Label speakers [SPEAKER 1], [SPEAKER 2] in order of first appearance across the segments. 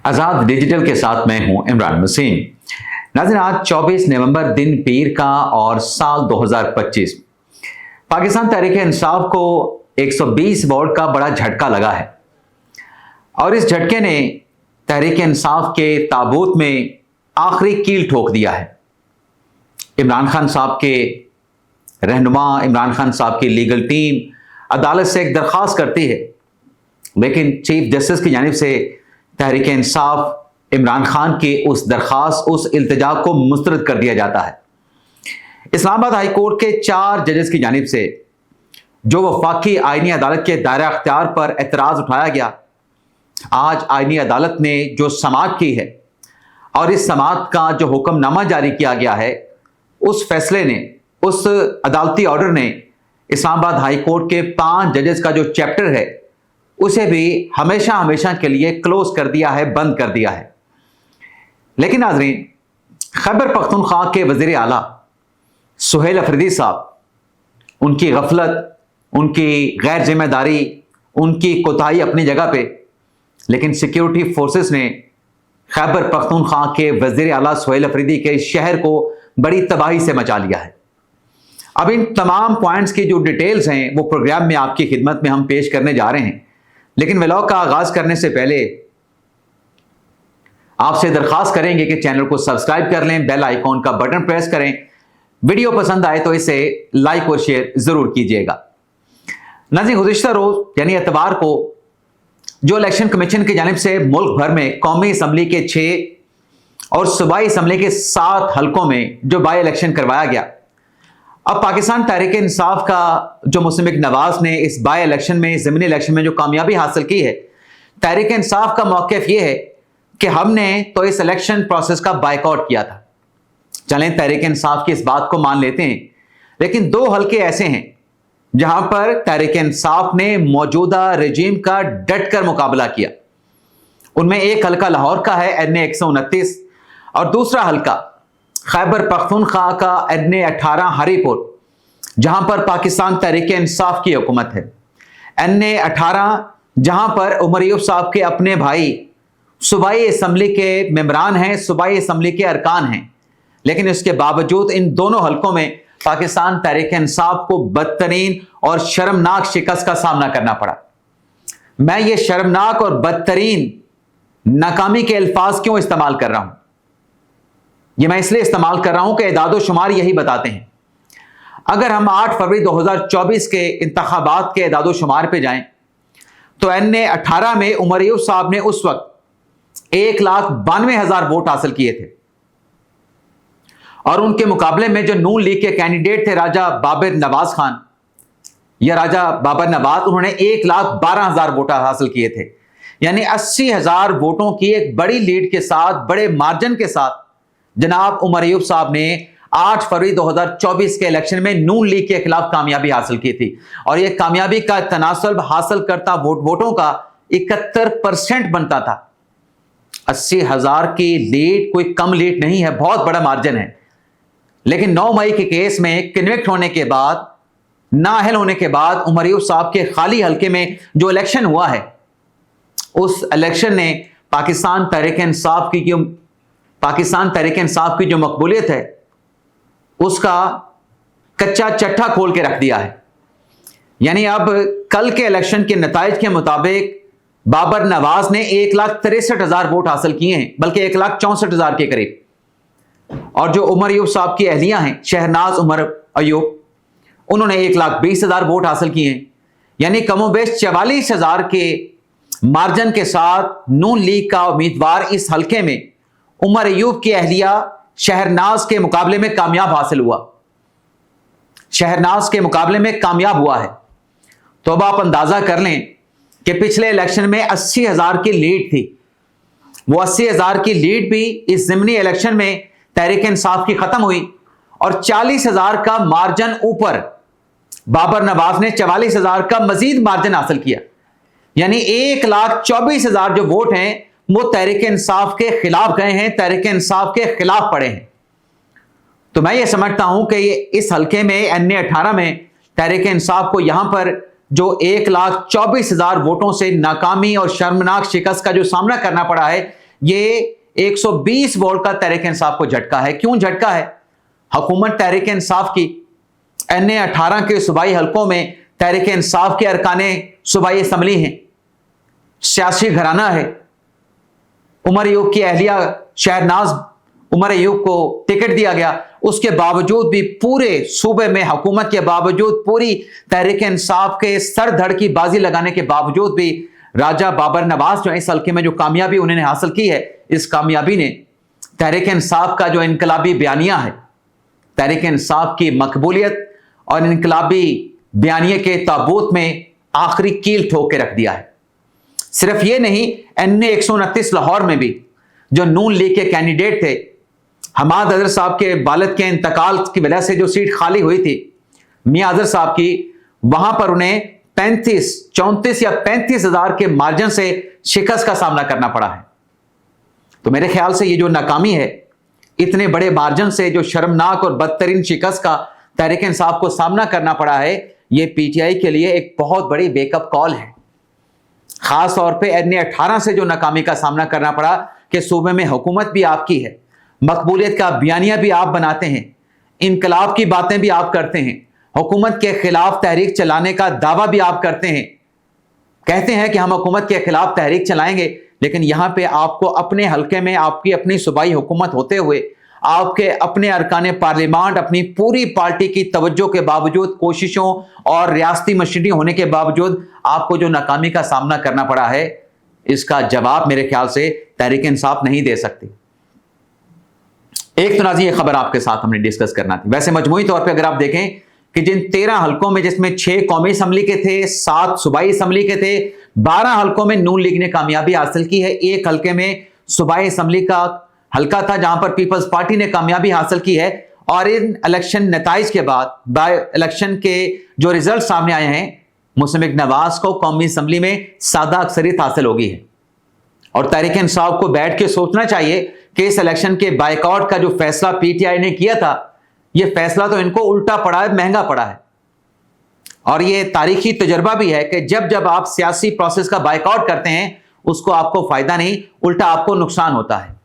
[SPEAKER 1] आजाद digital के साथ मैं हूं इमरान वसीम। नाज़रीन, आज 24 नवंबर दिन पीर का और साल 2025 पाकिस्तान तहरीक इंसाफ को 120 वोट का बड़ा झटका लगा है और इस झटके ने तहरीक इंसाफ के ताबूत में आखिरी कील ठोक दिया है। इमरान खान साहब के रहनुमा, इमरान खान साहब की लीगल टीम अदालत से एक दरख्वास्त करती है, लेकिन चीफ जस्टिस की जानिब से तहरीक इंसाफ इमरान खान की उस दरख्वास्त, उस इल्तिजा को मुस्तरद कर दिया जाता है। इस्लामाबाद हाई कोर्ट के 4 जजेस की जानिब से जो वफाकी आईनी अदालत के दायरा अख्तियार पर एतराज़ उठाया गया, आज आईनी अदालत ने जो समाअत की है और इस समाअत का जो हुक्मनामा जारी किया गया है, उस फैसले ने, उस अदालती ऑर्डर ने इस्लामाबाद हाई कोर्ट के 5 जजेस का जो चैप्टर है उसे भी हमेशा हमेशा के लिए क्लोज कर दिया है, बंद कर दिया है। लेकिन नाज़रीन, खैबर पख्तूनख्वा के वज़ीर आला सुहेल अफरीदी साहब, उनकी गफलत, उनकी गैर जिम्मेदारी, उनकी कोताही अपनी जगह पे, लेकिन सिक्योरिटी फोर्सेस ने खैबर पख्तूनख्वा के वज़ीर आला सुहेल अफरीदी के शहर को बड़ी तबाही से मचा लिया है। अब इन तमाम पॉइंट्स की जो डिटेल्स हैं वो प्रोग्राम में आपकी खिदमत में हम पेश करने जा रहे हैं, लेकिन व्लॉग का आगाज करने से पहले आपसे दरख्वास्त करेंगे कि चैनल को सब्सक्राइब कर लें, बेल आइकॉन का बटन प्रेस करें, वीडियो पसंद आए तो इसे लाइक और शेयर जरूर कीजिएगा। नाज़रीन, गुज़िश्ता रोज यानी एतवार को जो इलेक्शन कमीशन की जानिब से मुल्क भर में कौमी असम्बली के 6 और सूबाई असम्बली के 7 हलकों में जो बाई इलेक्शन करवाया गया, अब पाकिस्तान तहरीक इंसाफ का जो मुस्लिम लीग नवाज ने इस बाई इलेक्शन में, ज़मीनी इलेक्शन में जो कामयाबी हासिल की है, तहरीक इंसाफ का मौक़िफ़ ये है कि हमने तो इस इलेक्शन प्रोसेस का बायकॉट किया था। चलें, तहरीक इंसाफ की इस बात को मान लेते हैं, लेकिन 2 हलके ऐसे हैं जहां पर तहरीक इंसाफ ने मौजूदा रजीम का डट कर मुकाबला किया। उनमें एक हलका लाहौर का है NA 129 और दूसरा हलका खैबर पख्तूनख्वा का NA 18 हरीपुर, जहां पर पाकिस्तान तहरीक इंसाफ की हुकूमत है। NA 18 जहां पर उमर अयूब साहब के अपने भाई सूबाई असम्बली के मेंबरान हैं, सूबाई असम्बली के अरकान हैं, लेकिन इसके बावजूद इन दोनों हलकों में पाकिस्तान तहरीक इंसाफ को बदतरीन और शर्मनाक शिकस्त का सामना करना पड़ा। मैं ये शर्मनाक और बदतरीन नाकामी के अल्फाज क्यों इस्तेमाल कर रहा हूं? ये मैं इसलिए इस्तेमाल कर रहा हूं कि इदादो शुमार यही बताते हैं। अगर हम 8 फरवरी 2024 के इंतखाबात के इदादो शुमार पे जाएं तो NA 18 में उमर अयूब साहब ने उस वक्त 1,92,000 वोट हासिल किए थे और उनके मुकाबले में जो नून लीग के कैंडिडेट थे राजा बाबर नवाज खान या राजा बाबर नवाज, उन्होंने 1,12,000 वोट हासिल किए थे। यानी 80,000 वोटों की एक बड़ी लीड के साथ, बड़े मार्जिन के साथ जनाब उमर अयूब साहब ने 8 फरवरी 2024 के इलेक्शन में नून लीग के खिलाफ कामयाबी हासिल की थी और यह कामयाबी का तनासब हासिल करता वोटों का 71% बनता था। 80,000 की लीड कोई कम लीड नहीं है, बहुत बड़ा मार्जिन है। लेकिन 9 मई के केस में कन्विक्ट होने के बाद, नाअहल होने के बाद, उमर अयूब साहब के खाली हल्के में जो इलेक्शन हुआ है, उस इलेक्शन ने पाकिस्तान तहरीक इंसाफ की जो मकबूलियत है उसका कच्चा चट्टा खोल के रख दिया है। यानी अब कल के इलेक्शन के नताइज के मुताबिक बाबर नवाज ने 1,63,000 वोट हासिल किए हैं, बल्कि 1,64,000 के करीब। और जो उमर अयूब साहब की अहलिया हैं, शहनाज उमर अयूब, उन्होंने 1,20,000 वोट हासिल किए हैं। यानी कमोबेश 44,000 के मार्जिन के साथ नून लीग का उम्मीदवार इस हल्के में उमर अयूब की अहलिया शहरनाज के मुकाबले में कामयाब हासिल हुआ, शहरनाज के मुकाबले में कामयाब हुआ है। तो अब आप अंदाजा कर लें कि पिछले इलेक्शन में 80,000 की लीड थी, वो 80,000 की लीड भी इस ज़मीनी इलेक्शन में तहरीक इंसाफ की खत्म हुई और 40,000 का मार्जिन ऊपर बाबर नवाज ने 44,000 का मजीद मार्जिन हासिल किया। यानी 1,24,000 जो वोट हैं वो तहरीक इंसाफ के खिलाफ गए हैं, तहरीक इंसाफ के खिलाफ पड़े हैं। तो मैं ये समझता हूं कि ये इस हल्के में NA 18 में तहरीक इंसाफ को यहां पर जो 1,24,000 वोटों से नाकामी और शर्मनाक शिकस्त का जो सामना करना पड़ा है, یہ 120 वोट का तहरीक इंसाफ को झटका है। क्यों झटका है? हुकूमत तहरीक इंसाफ की NA 18 के सूबाई हलकों में तहरीक इंसाफ के अरकाने सूबाई असम्बली हैं, सियासी घराना है। उमर अयूब की अहलिया शहरनाज उमर अयूब को टिकट दिया गया, उसके बावजूद भी पूरे सूबे में हुकूमत के बावजूद, पूरी तहरीक इंसाफ के सर धड़ की बाजी लगाने के बावजूद भी राजा बाबर नवाज जो इस हल्के में जो कामयाबी उन्होंने हासिल की है, इस कामयाबी ने तहरीक इंसाफ का जो इनकलाबी बयानिया है, तहरीक इंसाफ की मकबूलियत और इनकलाबी बयानिए के ताबूत में आखिरी कील ठोक के रख दिया है। सिर्फ ये नहीं, NA 129 लाहौर में भी जो नून लीग के कैंडिडेट थे, हमाद अजहर साहब के वालिद के इंतकाल की वजह से जो सीट खाली हुई थी मियां अजहर साहब की, वहां पर उन्हें 34 या 35 हजार के मार्जिन से शिकस्त का सामना करना पड़ा है। तो मेरे ख्याल से ये जो नाकामी है, इतने बड़े मार्जिन से जो शर्मनाक और बदतरीन शिकस्त का तहरीक इंसाफ को सामना करना पड़ा है, ये PTI के लिए एक बहुत बड़ी वेकअप कॉल है। खास तौर पे NA 18 से जो नाकामी का सामना करना पड़ा कि सूबे में हुकूमत भी आपकी है, मकबूलियत का बयानिया भी आप बनाते हैं, इनकलाब की बातें भी आप करते हैं, हुकूमत के खिलाफ तहरीक चलाने का दावा भी आप करते हैं, कहते हैं कि हम हुकूमत के खिलाफ तहरीक चलाएंगे, लेकिन यहां पे आपको अपने हल्के में आपकी अपनी सूबाई हुकूमत होते हुए, आपके अपने अरकान पार्लियामेंट अपनी पूरी पार्टी की तवज्जो के बावजूद, कोशिशों और रियासती मशीनरी होने के बावजूद आपको जो नाकामी का सामना करना पड़ा है, इसका जवाब मेरे ख्याल से तहरीक इंसाफ नहीं दे सकती। एक तो नाज़रीन ये खबर आपके साथ हमने डिस्कस करना थी। वैसे मजमूई तौर पे अगर आप देखें कि जिन 13 हलकों में, जिसमें 6 कौमी असम्बली के थे, 7 सूबाई असम्बली के थे, 12 हलकों में नून लीग ने कामयाबी हासिल की है। एक हलके में सूबाई असम्बली का हल्का था जहां पर पीपल्स पार्टी ने कामयाबी हासिल की है। और इन इलेक्शन नताइज के बाद, बाय इलेक्शन के जो रिजल्ट सामने आए हैं, मुस्लिम लीग नवाज को कौमी असम्बली में सादा अक्सरियत हासिल हो गई है। और तहरीक इंसाफ को बैठ के सोचना चाहिए कि इस इलेक्शन के बायकॉट का जो फैसला PTI ने किया था, यह फैसला तो इनको उल्टा पड़ा है, महंगा पड़ा है। और यह तारीखी तजर्बा भी है कि जब जब आप सियासी प्रोसेस का बायकॉट करते हैं, उसको आपको फायदा नहीं, उल्टा आपको नुकसान होता है।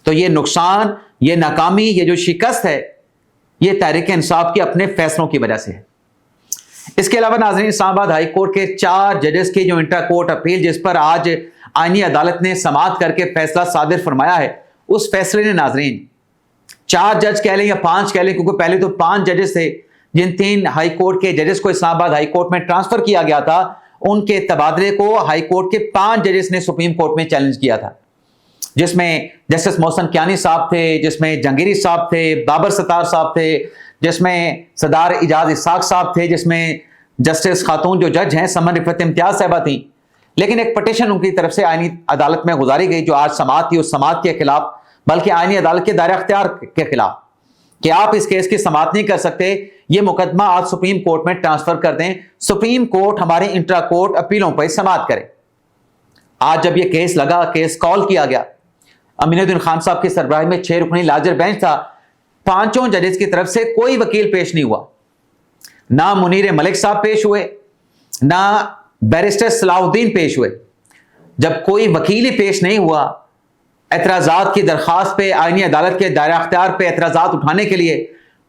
[SPEAKER 1] तो ये नुकसान, ये नाकामी, ये जो शिकस्त है, ये तहरीक इंसाफ के अपने फैसलों की वजह से है। इसके अलावा नाज़रीन, इस्लामाबाद हाई कोर्ट के 4 जजेस की जो इंटर कोर्ट अपील, जिस पर आज आईनी अदालत ने समाअत करके फैसला सादिर फरमाया है, उस फैसले ने नाज़रीन 4 जज कह लें या 5 कह लें, क्योंकि पहले तो 5 जजेस थे, जिन 3 हाई कोर्ट के जजेस को इस्लामाबाद हाई कोर्ट में ट्रांसफर किया गया था, उनके तबादले को हाई कोर्ट के 5 जजेस ने सुप्रीम कोर्ट में चैलेंज किया था, जिसमें जस्टिस मोहसन कियानी साहब थे, जिसमें जहांगीरी साहब थे, बाबर सत्तार साहब थे, जिसमें सदार इजाज इसाक साहब थे, जिसमें जस्टिस खातून जो जज हैं समन रिफत इम्तियाज साहबा थी। लेकिन एक पटिशन उनकी तरफ से आईनी अदालत में गुजारी गई, जो आज समाअत थी, उस समाअत के खिलाफ, बल्कि आईनी अदालत के दायरे अख्तियार के खिलाफ, कि आप इस केस की समाअत नहीं कर सकते, ये मुकदमा आज सुप्रीम कोर्ट में ट्रांसफर कर दें, सुप्रीम कोर्ट हमारे इंट्रा कोर्ट अपीलों पर समाअत करे। आज जब ये केस लगा, केस कॉल किया गया, अमीनुद्दीन खान साहब की सरबराही में 6 रुकनी लार्जर बेंच था। 5 जजेस की तरफ से कोई वकील पेश नहीं हुआ, ना मुनीर मलिक साहब पेश हुए, ना बैरिस्टर सलाहुद्दीन पेश हुए। जब कोई वकील ही पेश नहीं हुआ, एतराजात की दरखास्त पे, आईनी अदालत के दायरा अख्तियार पे एतराजात उठाने के लिए,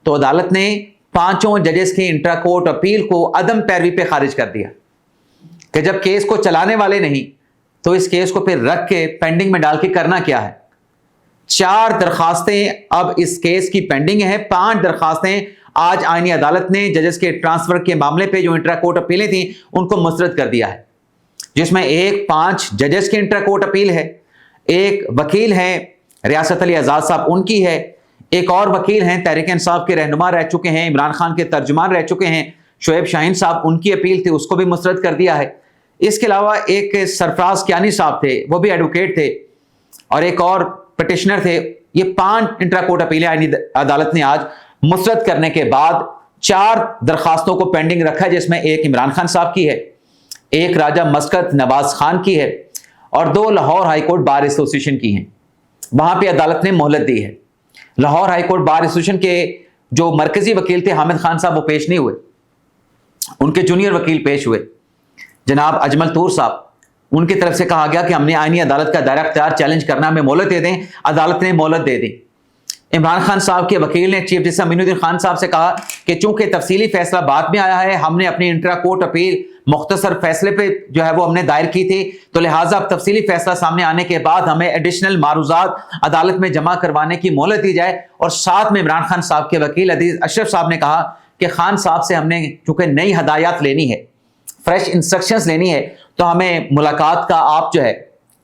[SPEAKER 1] तो अदालत ने 5 जजेस की इंट्रा कोर्ट अपील को अदम पैरवी पे खारिज कर दिया कि जब केस को चलाने वाले नहीं, तो इस केस को फिर रख के पेंडिंग में डाल के करना क्या है। 4 दरखास्तें अब इस केस की पेंडिंग है। 5 दरखास्तें आज आईनी अदालत ने जजेस के ट्रांसफर के मामले पे जो इंट्रा कोर्ट अपीलें थी, उनको मुस्तरद कर दिया है, जिसमें एक 5 जजेस की इंट्रा कोर्ट अपील है, एक वकील हैं रियासत अली आज़ाद साहब, उनकी है, एक और वकील हैं तहरीक इंसाफ के रहनुमा रह चुके हैं, इमरान खान के तर्जुमान रह चुके हैं, शोएब शाहीन साहब, उनकी अपील थी, उसको भी मुस्तरद कर दिया है। इसके अलावा एक सरफराज कियानी साहब थे, वो भी एडवोकेट थे, और एक और पिटिशनर थे। ये 5 इंट्रा कोर्ट अपीलें आईनी अदालत ने आज मुस्तरद करने के बाद 4 दरखास्तों को पेंडिंग रखा है, जिसमें एक इमरान खान साहब की है, एक राजा मस्कत नवाज खान की है, और 2 लाहौर हाईकोर्ट बार एसोसिएशन की हैं। वहां पे अदालत ने मोहलत दी है। लाहौर हाईकोर्ट बार एसोसिएशन के जो मरकजी वकील थे हामिद खान साहब, वो पेश नहीं हुए, उनके जूनियर वकील पेश हुए, जनाब अजमल तूर साहब। ان کی طرف سے کہا گیا کہ ہم نے آئینی عدالت کا دائرہ اختیار چیلنج کرنا، ہمیں مہلت دے دیں۔ عدالت نے مہلت دے دی۔ عمران خان صاحب کے وکیل نے چیف جسٹس امین الدین خان صاحب سے کہا کہ چونکہ تفصیلی فیصلہ بعد میں آیا ہے، ہم نے اپنی انٹرا کورٹ اپیل مختصر فیصلے پہ جو ہے وہ ہم نے دائر کی تھی، تو لہٰذا اب تفصیلی فیصلہ سامنے آنے کے بعد ہمیں ایڈیشنل معروضات عدالت میں جمع کروانے کی مہلت دی جائے۔ اور ساتھ میں عمران خان صاحب کے وکیل عزیز اشرف صاحب نے کہا کہ خان صاحب سے ہم نے چونکہ نئی ہدایات لینی ہے، فریش انسٹرکشنز لینی ہے، تو ہمیں ملاقات کا آپ جو ہے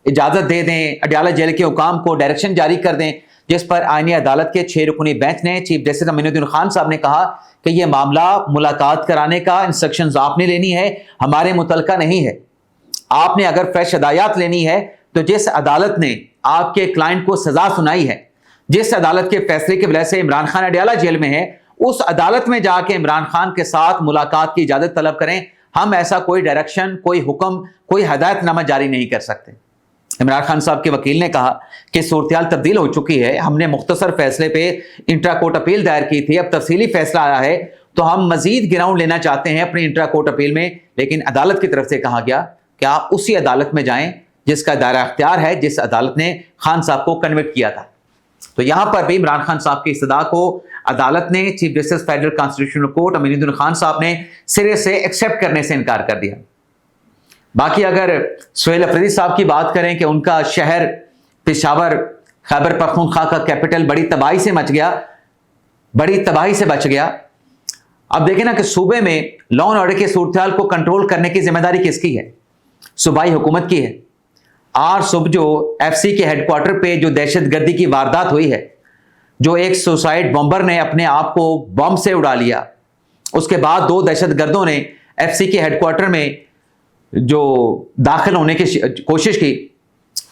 [SPEAKER 1] اجازت دے دیں، اڈیالہ جیل کے حکام کو ڈائریکشن جاری کر دیں، جس پر آئینی عدالت کے 6 رکنی بینچ نے چیف جسٹس امین الدین خان صاحب نے کہا کہ یہ معاملہ ملاقات کرانے کا انسٹرکشنز آپ نے لینی ہے، ہمارے متعلقہ نہیں ہے۔ آپ نے اگر فریش ہدایات لینی ہے تو جس عدالت نے آپ کے کلائنٹ کو سزا سنائی ہے، جس عدالت کے فیصلے کی وجہ سے عمران خان اڈیالہ جیل میں ہے، اس عدالت میں جا کے عمران خان کے ساتھ ملاقات کی اجازت طلب کریں۔ ہم ایسا کوئی ڈائریکشن، کوئی حکم، کوئی ہدایت نامہ جاری نہیں کر سکتے۔ عمران خان صاحب کے وکیل نے کہا کہ صورتحال تبدیل ہو چکی ہے، ہم نے مختصر فیصلے پہ انٹرا کورٹ اپیل دائر کی تھی، اب تفصیلی فیصلہ آیا ہے تو ہم مزید گراؤنڈ لینا چاہتے ہیں اپنی انٹرا کورٹ اپیل میں، لیکن عدالت کی طرف سے کہا گیا کہ آپ اسی عدالت میں جائیں جس کا دائرہ اختیار ہے، جس عدالت نے خان صاحب کو کنوکٹ کیا تھا۔ تو یہاں پر بھی عمران خان صاحب کی استدعا کو عدالت نے، chief justice federal constitutional court Amin Uddin Khan صاحب نے سرے سے ایکسیپٹ کرنے سے انکار کر دیا۔ باقی اگر سہیل افریدی صاحب کی بات کریں کہ ان کا شہر پشاور خیبر پختونخوا کا کیپٹل بڑی تباہی سے بچ گیا۔ اب دیکھیں نا کہ صوبے میں لا اینڈ آرڈر کے صورتحال کو کنٹرول کرنے کی ذمہ داری کس کی ہے؟ صوبائی حکومت کی ہے۔ آج صبح جو ایف سی کے ہیڈ کوارٹر پہ جو دہشت گردی کی واردات ہوئی ہے، جو ایک سوسائڈ بمبر نے اپنے آپ کو بم سے اڑا لیا، اس کے بعد 2 دہشت گردوں نے ایف سی کے ہیڈ کوارٹر میں جو داخل ہونے کی کوشش کی،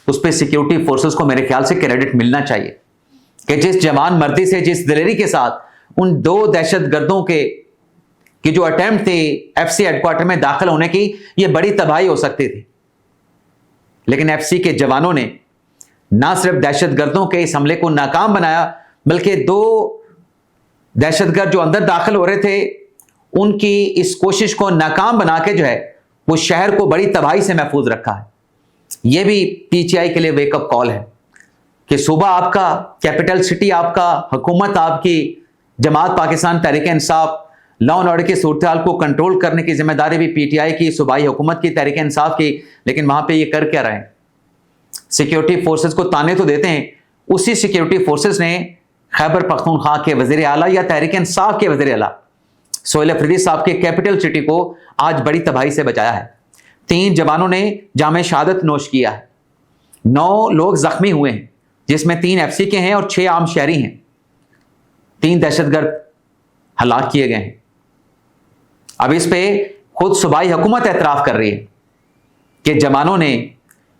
[SPEAKER 1] اس پہ سیکیورٹی فورسز کو میرے خیال سے کریڈٹ ملنا چاہیے کہ جس جوان مردی سے، جس دلیری کے ساتھ ان 2 دہشت گردوں کی جو اٹیمپٹ تھی ایف سی ہیڈ کوارٹر میں داخل ہونے کی، یہ بڑی تباہی ہو سکتی تھی، لیکن ایف سی کے جوانوں نے نہ صرف دہشت گردوں کے اس حملے کو ناکام بنایا، بلکہ 2 دہشت گرد جو اندر داخل ہو رہے تھے ان کی اس کوشش کو ناکام بنا کے جو ہے وہ شہر کو بڑی تباہی سے محفوظ رکھا ہے۔ یہ بھی پی ٹی آئی کے لیے ویک اپ کال ہے کہ صوبہ آپ کا، کیپٹل سٹی آپ کا، حکومت آپ کی، جماعت Pakistan Tehreek Insaf, law and order کی صورتحال کو کنٹرول کرنے کی ذمہ داری بھی پی ٹی آئی کی، صوبائی حکومت کی، تحریک انصاف کی، لیکن وہاں پہ یہ کر کیا رہے ہیں؟ سیکیورٹی فورسز کو تانے تو دیتے ہیں، اسی سیکیورٹی فورسز نے خیبر پختونخوا کے وزیر اعلیٰ یا تحریک انصاف کے وزیر اعلیٰ سہیل افریدی صاحب کے کیپٹل سٹی کو آج بڑی تباہی سے بچایا ہے۔ 3 جوانوں نے جام شہادت نوش کیا ہے، 9 لوگ زخمی ہوئے ہیں، جس میں 3 ایف سی کے ہیں اور 6 عام شہری ہیں۔ 3 دہشت گرد ہلاک کیے گئے ہیں۔ اب اس پہ خود صوبائی حکومت اعتراف کر رہی ہے کہ جوانوں نے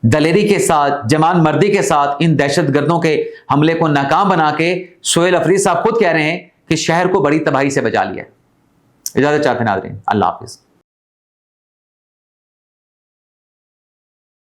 [SPEAKER 1] دلیری کے ساتھ، جوان مردی کے ساتھ ان دہشت گردوں کے حملے کو ناکام بنا کے سہیل افریدی صاحب خود کہہ رہے ہیں کہ شہر کو بڑی تباہی سے بچا لیا۔ اجازت چاہتے ہیں ناظرین، اللہ حافظ۔